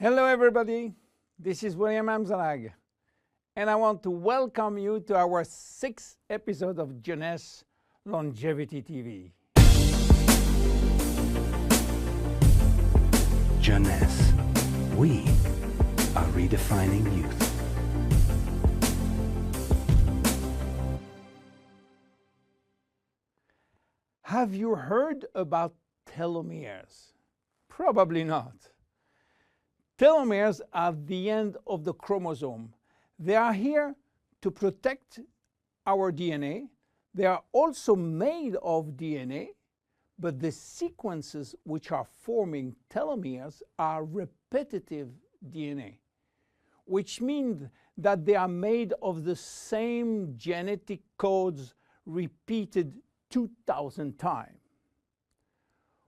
Hello everybody, this is William Amzalag, and I want to welcome you to our 6th episode of Jeunesse Longevity TV. Jeunesse, we are redefining youth. Have you heard about telomeres? Probably not. Telomeres are the end of the chromosome. They are here to protect our DNA. They are also made of DNA, but the sequences which are forming telomeres are repetitive DNA, which means that they are made of the same genetic codes repeated 2,000 times.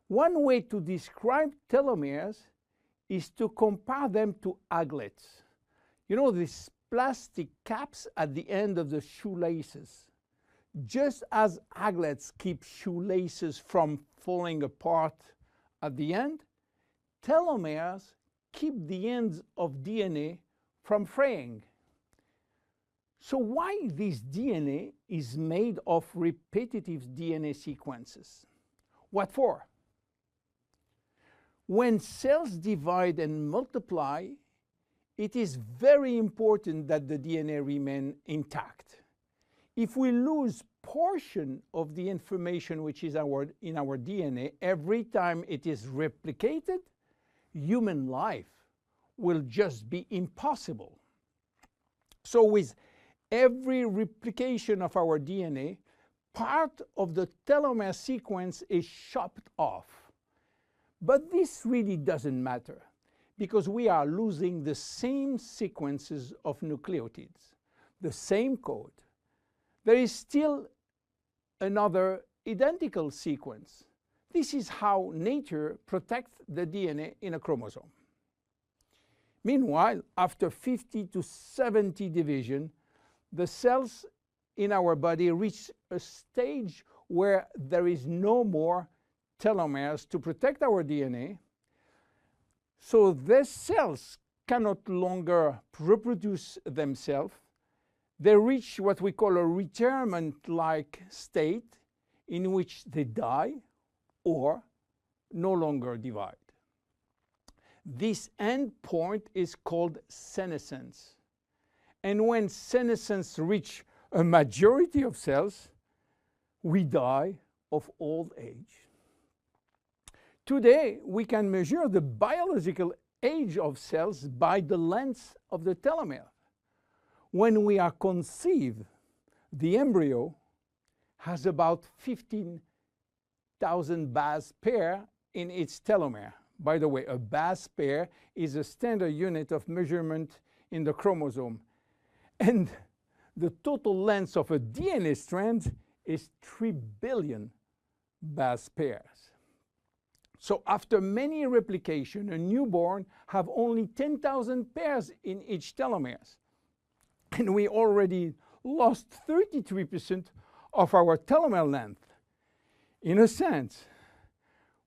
One way to describe telomeres is to compare them to aglets. You know, these plastic caps at the end of the shoelaces. Just as aglets keep shoelaces from falling apart at the end, telomeres keep the ends of DNA from fraying. So why this DNA is made of repetitive DNA sequences? What for? When cells divide and multiply, it is very important that the DNA remain intact. If we lose portion of the information which is in our DNA every time it is replicated, human life will just be impossible. So with every replication of our DNA, part of the telomere sequence is chopped off. But this really doesn't matter because we are losing the same sequences of nucleotides, the same code. There is still another identical sequence. This is how nature protects the DNA in a chromosome. Meanwhile, after 50 to 70 division, the cells in our body reach a stage where there is no more telomeres to protect our DNA. So these cells cannot longer reproduce themselves. They reach what we call a retirement-like state in which they die or no longer divide. This end point is called senescence. And when senescence reaches a majority of cells, we die of old age. Today, we can measure the biological age of cells by the length of the telomere. When we are conceived, the embryo has about 15,000 base pair in its telomere. By the way, a base pair is a standard unit of measurement in the chromosome. And the total length of a DNA strand is 3 billion base pairs. So after many replication, a newborn have only 10,000 pairs in each telomeres. And we already lost 33% of our telomere length. In a sense,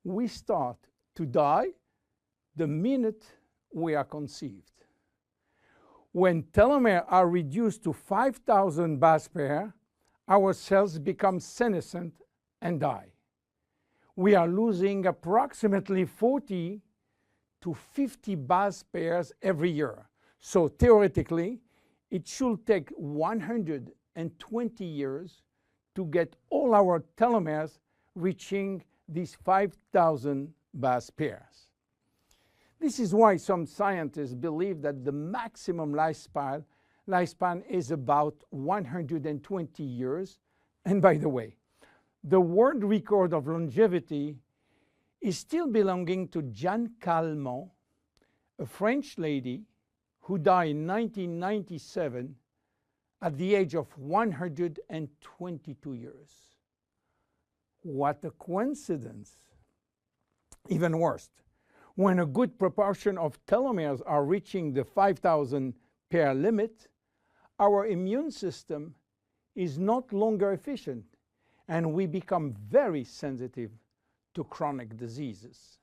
we start to die the minute we are conceived. When telomeres are reduced to 5,000 base pairs, our cells become senescent and die. We are losing approximately 40 to 50 base pairs every year. So theoretically, it should take 120 years to get all our telomeres reaching these 5,000 base pairs. This is why some scientists believe that the maximum lifespan is about 120 years. And by the way, the world record of longevity is still belonging to Jeanne Calment, a French lady who died in 1997 at the age of 122 years. What a coincidence! Even worse, when a good proportion of telomeres are reaching the 5,000 pair limit, our immune system is not longer efficient, and we become very sensitive to chronic diseases.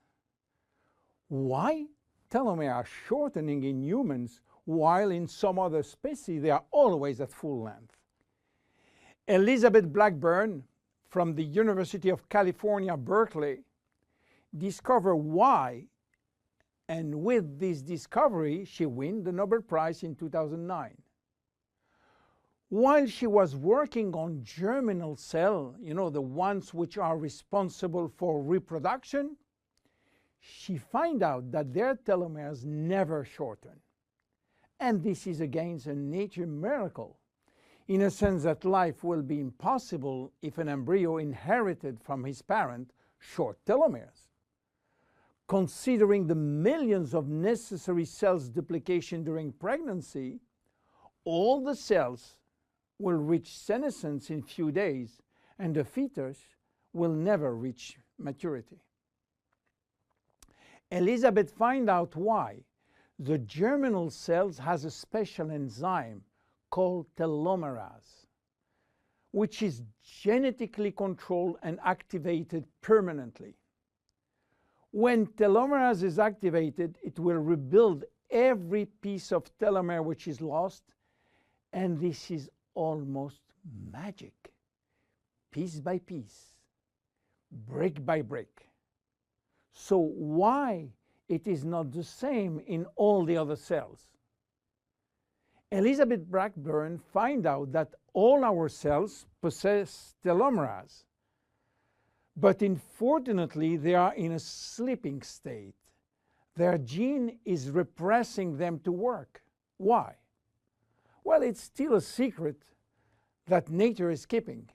Why telomeres are shortening in humans, while in some other species they are always at full length. Elizabeth Blackburn from the University of California, Berkeley, discovered why, and with this discovery she won the Nobel Prize in 2009. While she was working on germinal cells, the ones which are responsible for reproduction, she found out that their telomeres never shorten. And this is against a nature miracle, in a sense that life will be impossible if an embryo inherited from his parent short telomeres. Considering the millions of necessary cells duplication during pregnancy, all the cells will reach senescence in few days, and the fetus will never reach maturity. Elizabeth found out why. The germinal cells has a special enzyme called telomerase, which is genetically controlled and activated permanently. When telomerase is activated, it will rebuild every piece of telomere which is lost, and this is almost magic. Piece by piece, brick by brick. So why it is not the same in all the other cells? Elizabeth Blackburn found out that all our cells possess telomerase, but unfortunately they are in a sleeping state. Their gene is repressing them to work. Why? Well, it's still a secret that nature is keeping.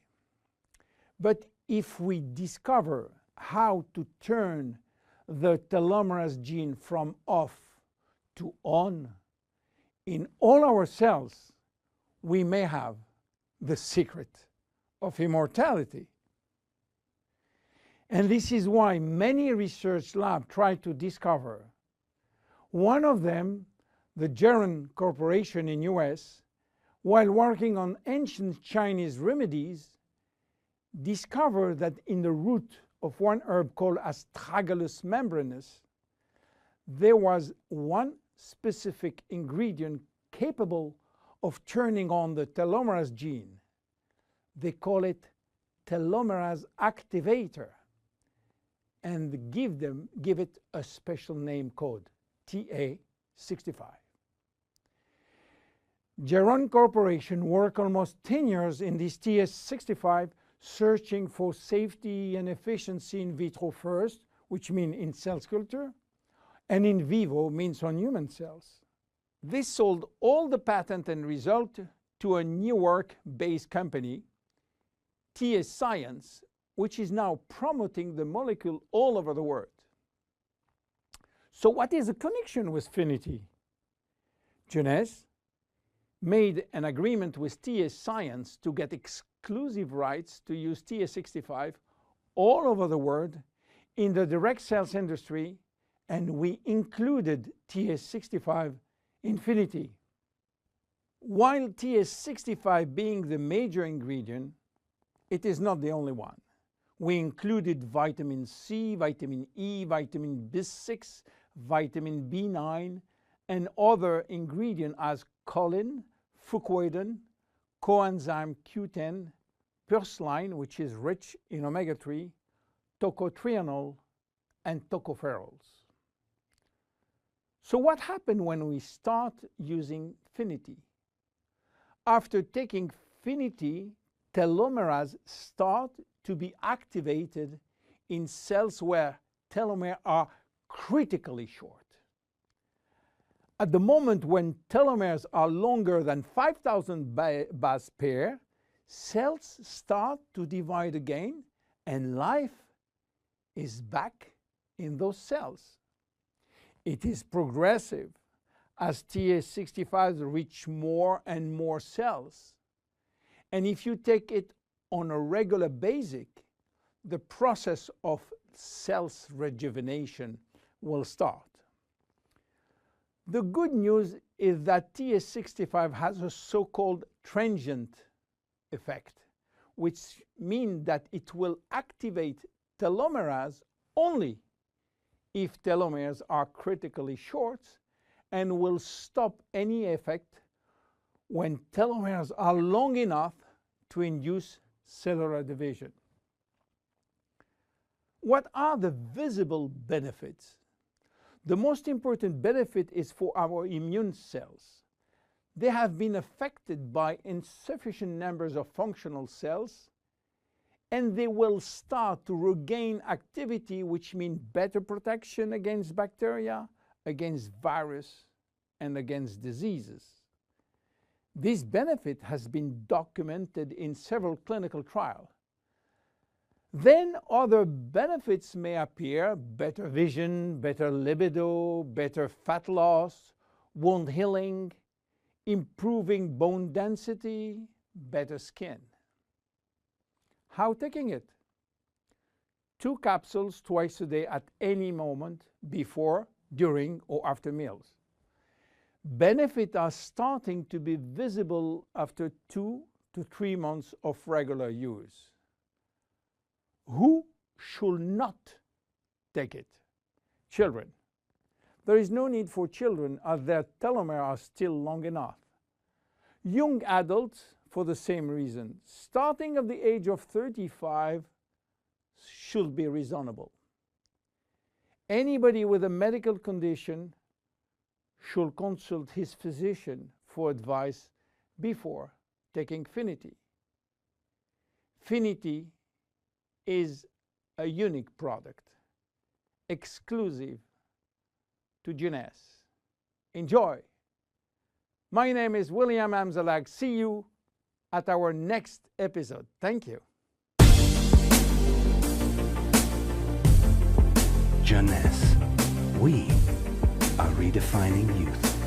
But if we discover how to turn the telomerase gene from off to on in all our cells, we may have the secret of immortality. And this is why many research labs try to discover. One of them, the Geron Corporation in US, while working on ancient Chinese remedies, discovered that in the root of one herb called Astragalus membranus, there was one specific ingredient capable of turning on the telomerase gene. They call it telomerase activator, and give it a special name code, TA65. Geron Corporation worked almost 10 years in this TA65, searching for safety and efficiency in vitro first, which means in cell culture, and in vivo means on human cells. This sold all the patent and result to a New York-based company, TA Science, which is now promoting the molecule all over the world. So what is the connection with Finiti? Jeunesse made an agreement with TA Science to get exclusive rights to use TA65 all over the world in the direct sales industry, and we included TA65 in Finiti. While TA65 being the major ingredient, it is not the only one. We included vitamin C, vitamin E, vitamin B6, vitamin B9, and other ingredients as choline, fucoidan, coenzyme Q10, purslane, which is rich in omega-3, tocotrienol, and tocopherols. So what happened when we start using Finiti? After taking Finiti, telomerase start to be activated in cells where telomeres are critically short. At the moment when telomeres are longer than 5,000 base pair, cells start to divide again, and life is back in those cells. It is progressive as TA65 reach more and more cells. And if you take it on a regular basis, the process of cells rejuvenation will start. The good news is that TA65 has a so-called transient effect, which means that it will activate telomerase only if telomeres are critically short and will stop any effect when telomeres are long enough to induce cellular division. What are the visible benefits? The most important benefit is for our immune cells. They have been affected by insufficient numbers of functional cells, and they will start to regain activity, which means better protection against bacteria, against virus, and against diseases. This benefit has been documented in several clinical trials. Then other benefits may appear: better vision, better libido, better fat loss, wound healing, improving bone density, better skin. How taking it? 2 capsules twice a day at any moment, before, during, or after meals. Benefits are starting to be visible after 2 to 3 months of regular use. Who should not take it? Children. There is no need for children, as their telomeres are still long enough. Young adults, for the same reason, starting at the age of 35, should be reasonable. Anybody with a medical condition should consult his physician for advice before taking Finiti. Finiti is a unique product, exclusive to Jeunesse. Enjoy! My name is William Amzalag. See you at our next episode. Thank you. Jeunesse. We are redefining youth.